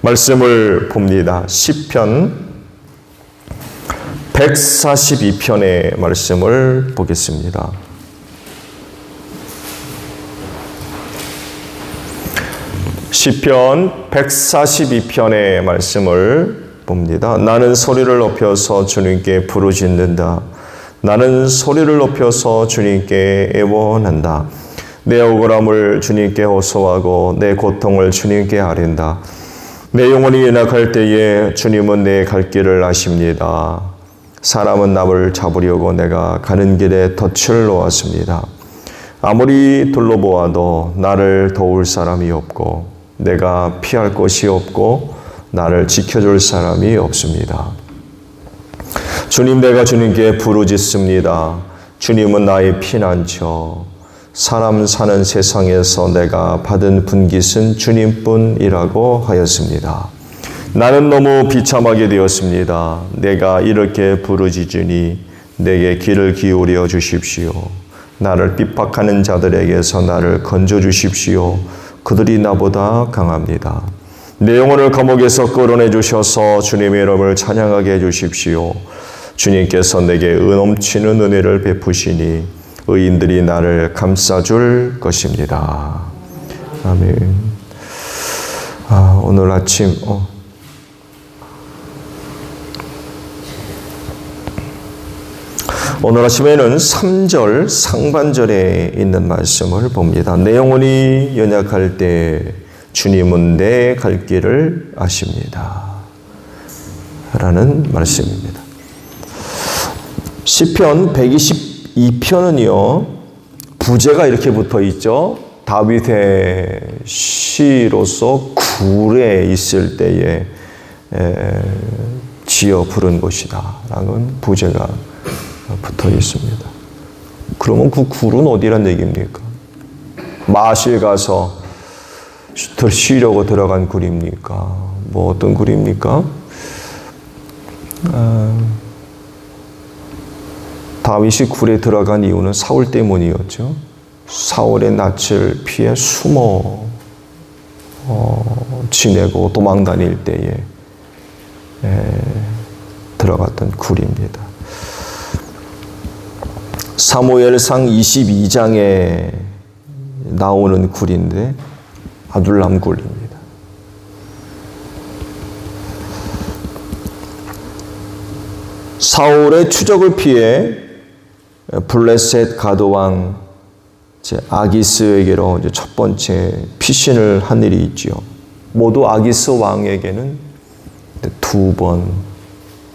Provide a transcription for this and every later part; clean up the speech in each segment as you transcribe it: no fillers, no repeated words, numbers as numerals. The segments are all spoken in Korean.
말씀을 봅니다. 시편 142편의 말씀을 보겠습니다. 시편 142편의 말씀을 봅니다. 나는 소리를 높여서 주님께 부르짖는다. 나는 소리를 높여서 주님께 애원한다. 내 억울함을 주님께 호소하고 내 고통을 주님께 아린다. 내 영혼이 연약할 때에 주님은 내 갈 길을 아십니다. 사람은 나를 잡으려고 내가 가는 길에 덫을 놓았습니다. 아무리 둘러보아도 나를 도울 사람이 없고 내가 피할 곳이 없고 나를 지켜줄 사람이 없습니다. 주님, 내가 주님께 부르짖습니다. 주님은 나의 피난처. 사람 사는 세상에서 내가 받은 분깃은 주님뿐이라고 하였습니다. 나는 너무 비참하게 되었습니다. 내가 이렇게 부르짖으니 내게 귀를 기울여 주십시오. 나를 핍박하는 자들에게서 나를 건져 주십시오. 그들이 나보다 강합니다. 내 영혼을 감옥에서 끌어내 주셔서 주님의 이름을 찬양하게 해주십시오. 주님께서 내게 넘치는 은혜를 베푸시니 의인들이 나를 감싸줄 것입니다. 아멘. 오늘 아침 오늘 아침에는 3절 상반절에 있는 말씀을 봅니다. 내 영혼이 연약할 때 주님은 내 갈 길을 아십니다. 라는 말씀입니다. 시편 122편은요, 부제가 이렇게 붙어 있죠. 다윗의 시로서 굴에 있을 때에 지어 부른 것이다 라는 부제가 붙어 있습니다. 그러면 그 굴은 어디란 얘기입니까? 마실 가서 쉬려고 들어간 굴입니까? 뭐 어떤 굴입니까? 다윗이 굴에 들어간 이유는 사울 때문이었죠. 사울의 낯을 피해 숨어 지내고 도망 다닐 때에 들어갔던 굴입니다. 사무엘상 22장에 나오는 굴인데 아둘람 굴입니다. 사울의 추적을 피해 블레셋 가드왕 아기스에게로 이제 첫 번째 피신을 한 일이 있지요. 모두 아기스 왕에게는 두 번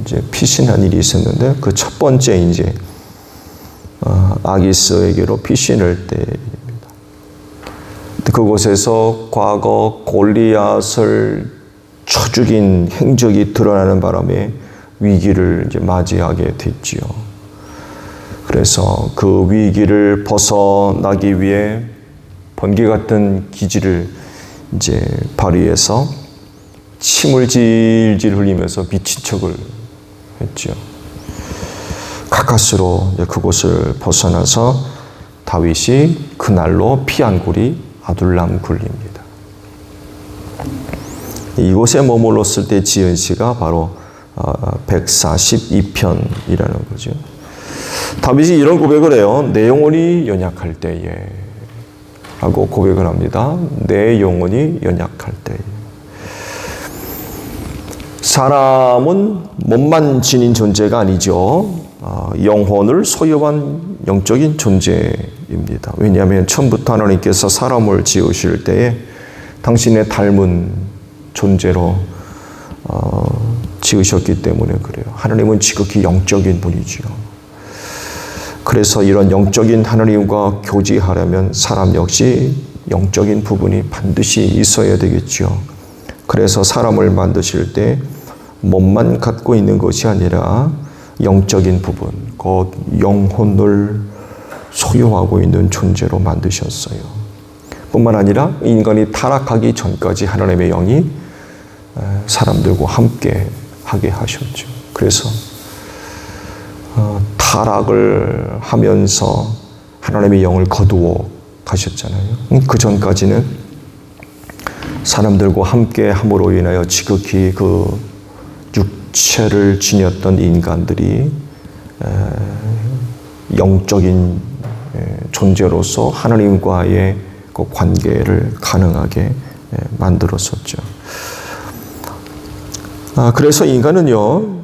이제 피신한 일이 있었는데 그 첫 번째 이제 아기스에게로 피신할 때입니다. 그곳에서 과거 골리앗을 쳐 죽인 행적이 드러나는 바람에 위기를 이제 맞이하게 됐지요. 그래서 그 위기를 벗어나기 위해 번개 같은 기지를 이제 발휘해서 침을 질질 흘리면서 미친 척을 했죠. 가까스로 그곳을 벗어나서 다윗이 그날로 피한 굴이 아둘람 굴입니다. 이곳에 머물렀을 때 지은 시가 바로 142편이라는 거죠. 다윗이 이런 고백을 해요. 내 영혼이 연약할 때에 라고 고백을 합니다. 내 영혼이 연약할 때에. 사람은 몸만 지닌 존재가 아니죠. 영혼을 소유한 영적인 존재입니다. 왜냐하면 처음부터 하나님께서 사람을 지으실 때에 당신의 닮은 존재로 지으셨기 때문에 그래요. 하나님은 지극히 영적인 분이지요. 그래서 이런 영적인 하나님과 교제하려면 사람 역시 영적인 부분이 반드시 있어야 되겠죠. 그래서 사람을 만드실 때 몸만 갖고 있는 것이 아니라 영적인 부분, 곧 영혼을 소유하고 있는 존재로 만드셨어요. 뿐만 아니라 인간이 타락하기 전까지 하나님의 영이 사람들과 함께 하게 하셨죠. 그래서 타락을 하면서 하나님의 영을 거두어 가셨잖아요. 그 전까지는 사람들과 함께 함으로 인하여 지극히 그 육체를 지녔던 인간들이 영적인 존재로서 하나님과의 그 관계를 가능하게 만들었었죠. 그래서 인간은요,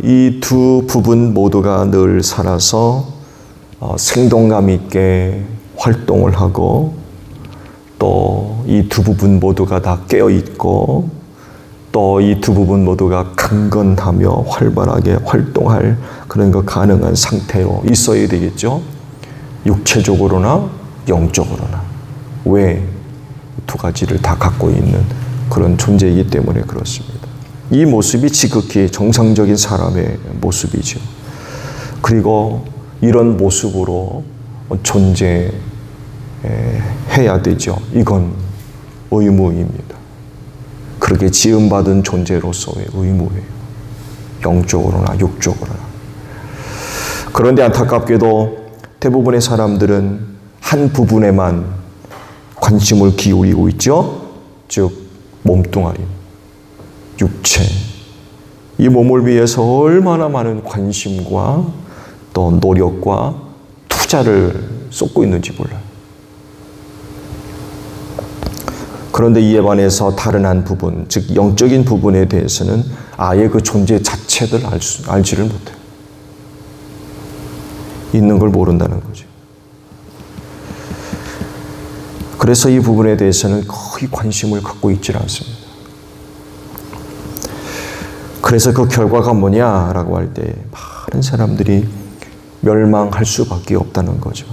이 두 부분 모두가 늘 살아서 생동감 있게 활동을 하고, 또 이 두 부분 모두가 다 깨어 있고, 또 이 두 부분 모두가 강건하며 활발하게 활동할 그런 거 가능한 상태로 있어야 되겠죠. 육체적으로나 영적으로나. 왜? 두 가지를 다 갖고 있는 그런 존재이기 때문에 그렇습니다. 이 모습이 지극히 정상적인 사람의 모습이죠. 그리고 이런 모습으로 존재해야 되죠. 이건 의무입니다. 그렇게 지음받은 존재로서의 의무예요. 영적으로나 육적으로나. 그런데 안타깝게도 대부분의 사람들은 한 부분에만 관심을 기울이고 있죠. 즉 몸뚱아리, 육체. 이 몸을 위해서 얼마나 많은 관심과 또 노력과 투자를 쏟고 있는지 몰라요. 그런데 이에 반해서 다른 한 부분, 즉 영적인 부분에 대해서는 아예 그 존재 자체를 알지를 못해요. 있는 걸 모른다는 거죠. 그래서 이 부분에 대해서는 거의 관심을 갖고 있지 않습니다. 그래서 그 결과가 뭐냐라고 할 때 많은 사람들이 멸망할 수밖에 없다는 거죠.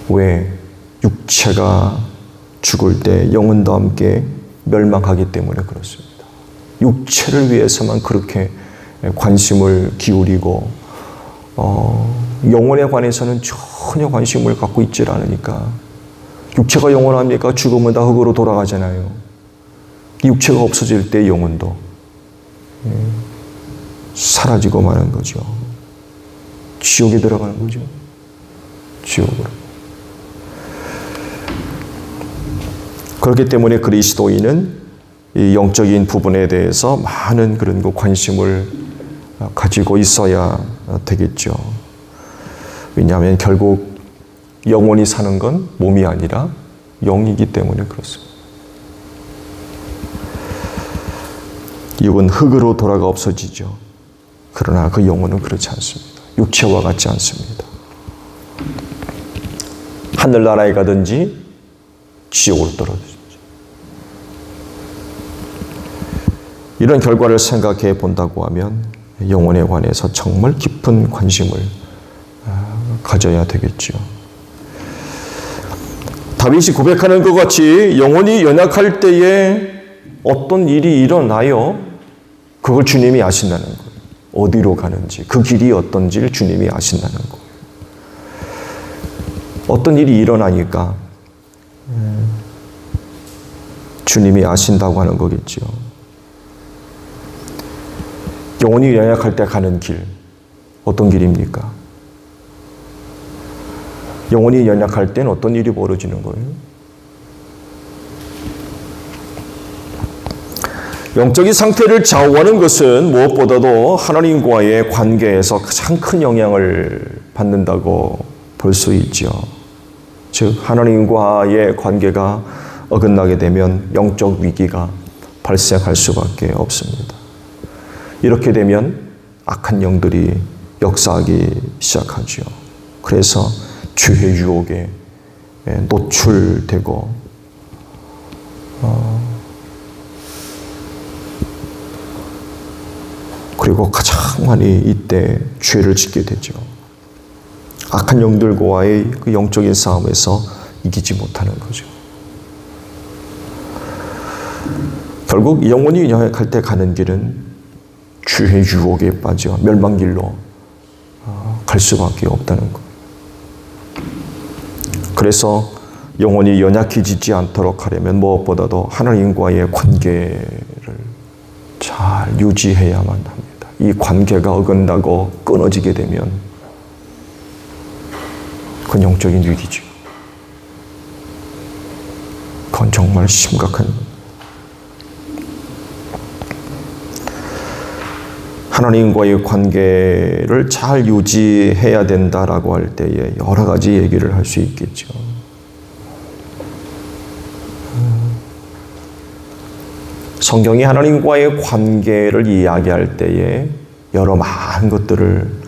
왜? 육체가 죽을 때 영혼도 함께 멸망하기 때문에 그렇습니다. 육체를 위해서만 그렇게 관심을 기울이고 영혼에 관해서는 전혀 관심을 갖고 있지 않으니까. 육체가 영원합니까? 죽으면 다 흙으로 돌아가잖아요. 육체가 없어질 때 영혼도 사라지고 마는 거죠. 지옥에 들어가는 거죠. 지옥으로. 그렇기 때문에 그리스도인은 이 영적인 부분에 대해서 많은 그런 관심을 가지고 있어야 되겠죠. 왜냐하면 결국 영혼이 사는 건 몸이 아니라 영이기 때문에 그렇습니다. 육은 흙으로 돌아가 없어지죠. 그러나 그 영혼은 그렇지 않습니다. 육체와 같지 않습니다. 하늘나라에 가든지 지옥으로 떨어지죠. 이런 결과를 생각해 본다고 하면 영혼에 관해서 정말 깊은 관심을 가져야 되겠죠. 다윗이 고백하는 것 같이 영혼이 연약할 때에 어떤 일이 일어나요? 그걸 주님이 아신다는 거예요. 어디로 가는지, 그 길이 어떤지를 주님이 아신다는 거예요. 어떤 일이 일어나니까 주님이 아신다고 하는 거겠죠. 영혼이 연약할 때 가는 길, 어떤 길입니까? 영혼이 연약할 때는 어떤 일이 벌어지는 거예요? 영적인 상태를 좌우하는 것은 무엇보다도 하나님과의 관계에서 가장 큰 영향을 받는다고 볼 수 있죠. 즉 하나님과의 관계가 어긋나게 되면 영적 위기가 발생할 수밖에 없습니다. 이렇게 되면 악한 영들이 역사하기 시작하죠. 그래서 죄의 유혹에 노출되고 그리고 가장 많이 이때 죄를 짓게 되죠. 악한 영들과의 그 영적인 싸움에서 이기지 못하는 거죠. 결국 영혼이 연약할 때 가는 길은 죄의 유혹에 빠져 멸망길로 갈 수밖에 없다는 것. 그래서 영혼이 연약해지지 않도록 하려면 무엇보다도 하나님과의 관계를 잘 유지해야만 합니다. 이 관계가 어긋나고 끊어지게 되면 그건 영적인 위기죠. 그 그건 정말 심각한 것. 하나님과의 관계를 잘 유지해야 된다라고 할 때에 여러 가지 얘기를 할 수 있겠죠. 성경이 하나님과의 관계를 이야기할 때에 여러 많은 것들을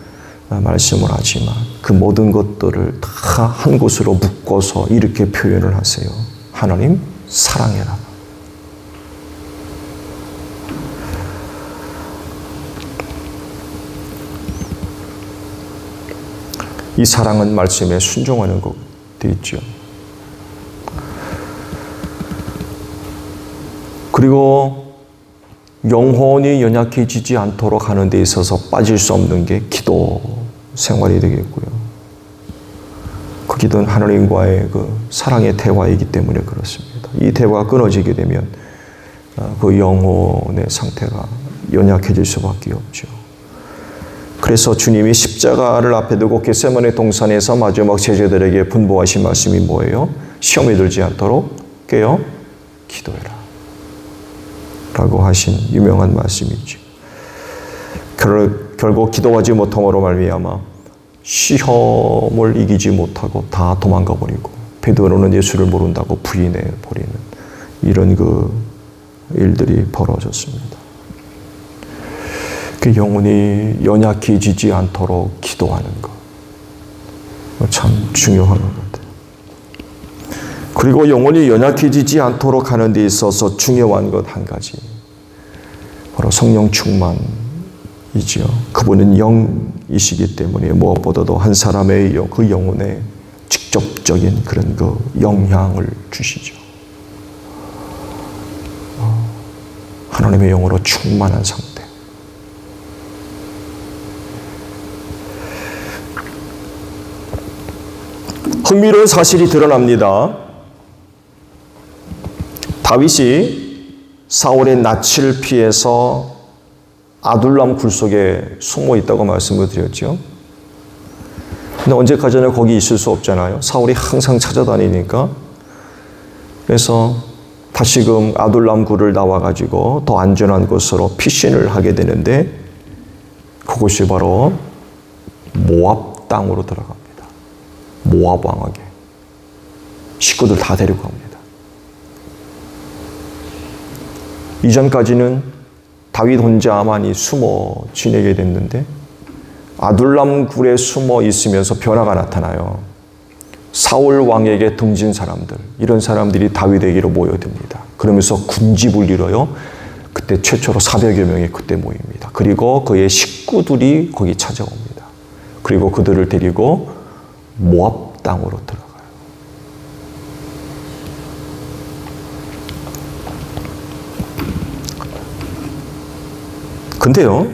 말씀을 하지만 그 모든 것들을 다 한 곳으로 묶어서 이렇게 표현을 하세요. 하나님 사랑해라. 이 사랑은 말씀에 순종하는 것도 있죠. 그리고 영혼이 연약해지지 않도록 하는 데 있어서 빠질 수 없는 게 기도 생활이 되겠고요. 그 기도는 하나님과의 그 사랑의 대화이기 때문에 그렇습니다. 이 대화가 끊어지게 되면 그 영혼의 상태가 연약해질 수밖에 없죠. 그래서 주님이 십자가를 앞에 두고 겟세마네 동산에서 마지막 제자들에게 분부하신 말씀이 뭐예요? 시험에 들지 않도록 깨어 기도해라 라고 하신 유명한 말씀이죠. 결국 기도하지 못함으로 말미암아 시험을 이기지 못하고 다 도망가 버리고 베드로는 예수를 모른다고 부인해 버리는 이런 그 일들이 벌어졌습니다. 그 영혼이 연약해지지 않도록 기도하는 것 참 중요한 것 같아요. 그리고 영혼이 연약해지지 않도록 하는 데 있어서 중요한 것 한 가지, 바로 성령 충만이지요. 그분은 영이시기 때문에 무엇보다도 한 사람의 그 영혼에 직접적인 그런 그 영향을 주시죠. 하나님의 영으로 충만한 상태. 흥미로운 사실이 드러납니다. 다윗이 사울의 낯을 피해서 아둘람 굴 속에 숨어 있다고 말씀을 드렸죠. 근데 언제까지나 거기 있을 수 없잖아요. 사울이 항상 찾아다니니까. 그래서 다시금 아둘람 굴을 나와가지고 더 안전한 곳으로 피신을 하게 되는데 그곳이 바로 모압 땅으로 들어갑니다. 모압 왕에게 식구들 다 데리고 갑니다. 이전까지는 다윗 혼자만이 숨어 지내게 됐는데 아둘람 굴에 숨어 있으면서 변화가 나타나요. 사울 왕에게 등진 사람들, 이런 사람들이 다윗에게로 모여듭니다. 그러면서 군집을 이뤄요. 그때 최초로 400여 명이 그때 모입니다. 그리고 그의 식구들이 거기 찾아옵니다. 그리고 그들을 데리고 모압 땅으로 들어가요. 근데요,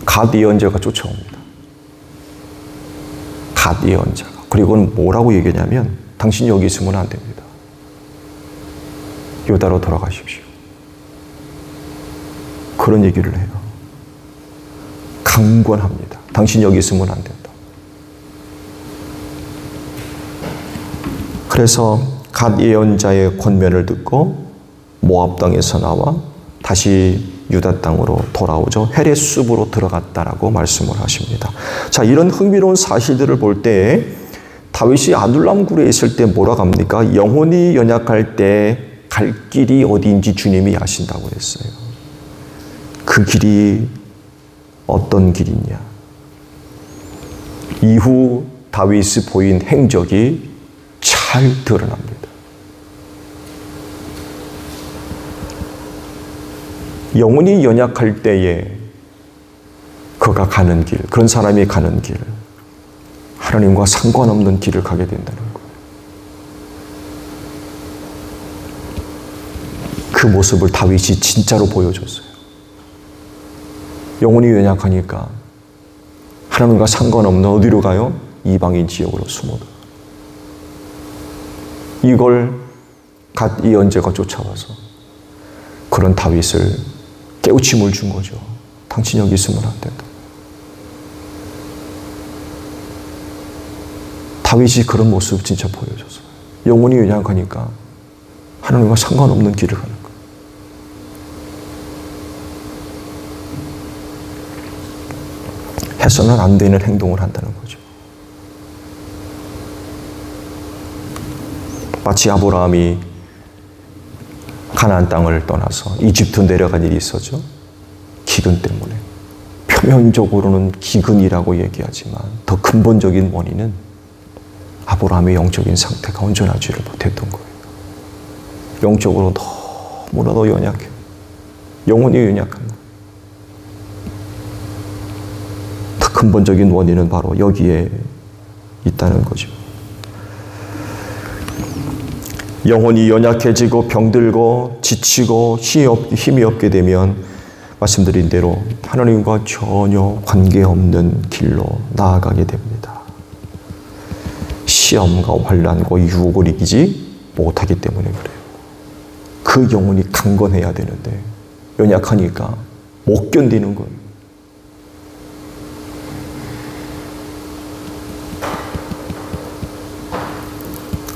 갓 예언자가 쫓아옵니다. 갓 예언자가. 그리고는 뭐라고 얘기하냐면 당신이 여기 있으면 안 됩니다. 유다로 돌아가십시오. 그런 얘기를 해요. 강권합니다. 당신이 여기 있으면 안 된다. 그래서 갓 예언자의 권면을 듣고 모압 땅에서 나와 다시 유다 땅으로 돌아오죠. 헤레숲으로 들어갔다라고 말씀을 하십니다. 자, 이런 흥미로운 사실들을 볼 때 다윗이 아둘람 굴에 있을 때 뭐라고 합니까? 영혼이 연약할 때 갈 길이 어디인지 주님이 아신다고 했어요. 그 길이 어떤 길이냐? 이후 다윗이 보인 행적이 잘 드러납니다. 영혼이 연약할 때에 그가 가는 길, 그런 사람이 가는 길, 하나님과 상관없는 길을 가게 된다는 거예요. 그 모습을 다윗이 진짜로 보여줬어요. 영혼이 연약하니까 하나님과 상관없는 어디로 가요? 이방인 지역으로 숨어들어요. 이걸 갓 예언자가 쫓아와서 그런 다윗을 깨우침을 준 거죠. 당신 여기 있으면 안 된다. 다윗이 그런 모습 진짜 보여줬어요. 영혼이 연약하니까 하나님과 상관없는 길을 가는 거예요. 해서는 안 되는 행동을 한다는 거죠. 마치 아브라함이 가나안 땅을 떠나서 이집트 내려간 일이 있었죠. 기근 때문에. 표면적으로는 기근이라고 얘기하지만 더 근본적인 원인은 아브라함의 영적인 상태가 온전하지를 못했던 거예요. 영적으로 너무나도 연약해요. 영혼이 연약한 거예요. 더 근본적인 원인은 바로 여기에 있다는 거죠. 영혼이 연약해지고 병들고 지치고 힘이 없게 되면 말씀드린 대로 하나님과 전혀 관계없는 길로 나아가게 됩니다. 시험과 환난과 유혹을 이기지 못하기 때문에 그래요. 그 영혼이 강건해야 되는데 연약하니까 못 견디는 거예요.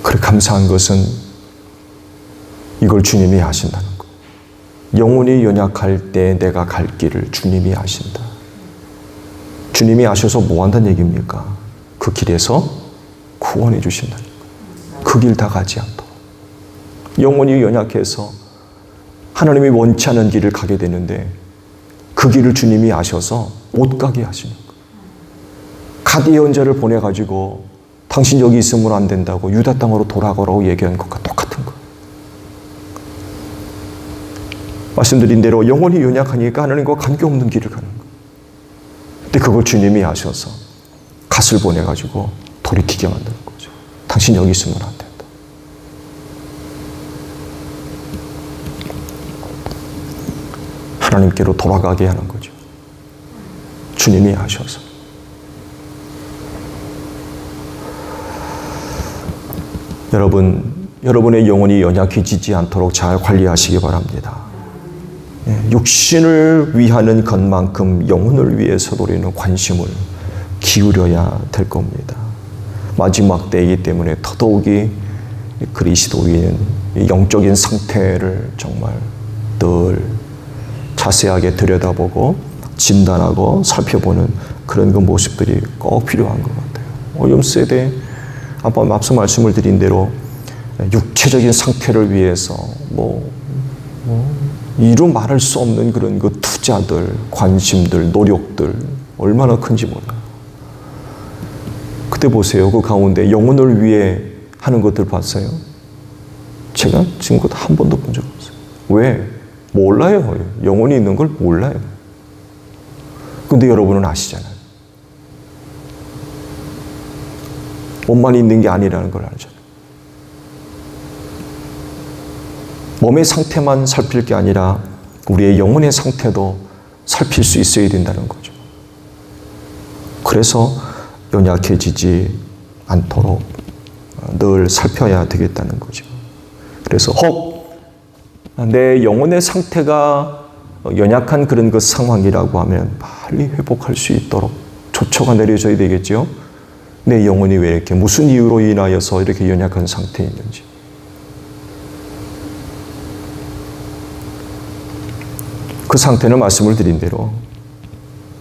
그래 감사한 것은 이걸 주님이 아신다는 거. 영혼이 연약할 때 내가 갈 길을 주님이 아신다. 주님이 아셔서 뭐 한다는 얘기입니까? 그 길에서 구원해 주신다는 거예요. 그 길 다 가지 않도록. 영혼이 연약해서 하나님이 원치 않은 길을 가게 되는데 그 길을 주님이 아셔서 못 가게 하시는 거예요. 갓 예언자를 보내가지고 당신 여기 있으면 안 된다고 유다 땅으로 돌아가라고 얘기한 것과 똑같은 거예요. 말씀드린 대로 영혼이 연약하니까 하나님과 관계없는 길을 가는 거예요. 근데 그걸 주님이 아셔서 갓을 보내가지고 돌이키게 만드는 거죠. 당신 여기 있으면 안 된다. 하나님께로 돌아가게 하는 거죠. 주님이 아셔서. 여러분의 영혼이 연약해지지 않도록 잘 관리하시기 바랍니다. 육신을 위하는 것만큼 영혼을 위해서도 우리는 관심을 기울여야 될 겁니다. 마지막 때이기 때문에 더더욱이 그리스도인 영적인 상태를 정말 늘 자세하게 들여다보고 진단하고 살펴보는 그런 그 모습들이 꼭 필요한 것 같아요. 요즘 세대 앞서 말씀을 드린 대로 육체적인 상태를 위해서 이루 말할 수 없는 그런 그 투자들, 관심들, 노력들 얼마나 큰지 몰라요. 그때 보세요. 그 가운데 영혼을 위해 하는 것들 봤어요? 제가 지금껏 한 번도 본 적 없어요. 왜? 몰라요. 영혼이 있는 걸 몰라요. 근데 여러분은 아시잖아요. 몸만 있는 게 아니라는 걸 알잖아요. 몸의 상태만 살필 게 아니라 우리의 영혼의 상태도 살필 수 있어야 된다는 거죠. 그래서 연약해지지 않도록 늘 살펴야 되겠다는 거죠. 그래서 혹 내 영혼의 상태가 연약한 그런 그 상황이라고 하면 빨리 회복할 수 있도록 조처가 내려져야 되겠죠. 내 영혼이 왜 이렇게 무슨 이유로 인하여서 이렇게 연약한 상태에 있는지. 그 상태는 말씀을 드린 대로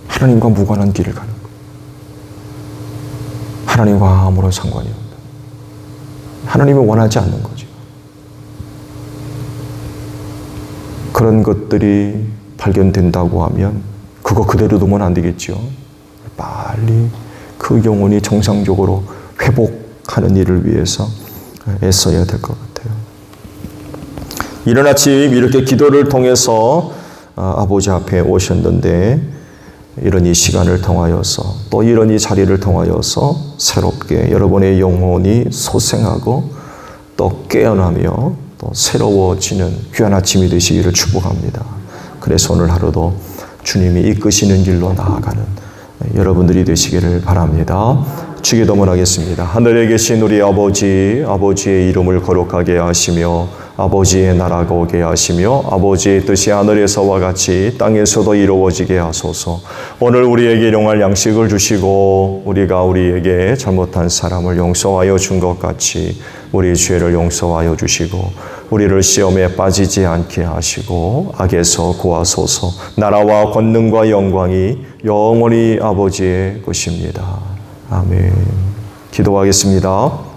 하나님과 무관한 길을 가는 거예요. 하나님과 아무런 상관이 없다. 하나님이 원하지 않는 거죠. 그런 것들이 발견된다고 하면 그거 그대로 두면 안 되겠죠. 빨리 그 영혼이 정상적으로 회복하는 일을 위해서 애써야 될 것 같아요. 이른 아침 이렇게 기도를 통해서 아버지 앞에 오셨는데 이런 이 시간을 통하여서 또 이런 이 자리를 통하여서 새롭게 여러분의 영혼이 소생하고 또 깨어나며 또 새로워지는 귀한 아침이 되시기를 축복합니다. 그래서 오늘 하루도 주님이 이끄시는 길로 나아가는 여러분들이 되시기를 바랍니다. 주기도문 하겠습니다. 하늘에 계신 우리 아버지, 아버지의 이름을 거룩하게 하시며 아버지의 나라가 오게 하시며 아버지의 뜻이 하늘에서와 같이 땅에서도 이루어지게 하소서. 오늘 우리에게 일용할 양식을 주시고 우리가 우리에게 잘못한 사람을 용서하여 준 것 같이 우리 죄를 용서하여 주시고 우리를 시험에 빠지지 않게 하시고 악에서 구하소서. 나라와 권능과 영광이 영원히 아버지의 것입니다. 아멘. 기도하겠습니다.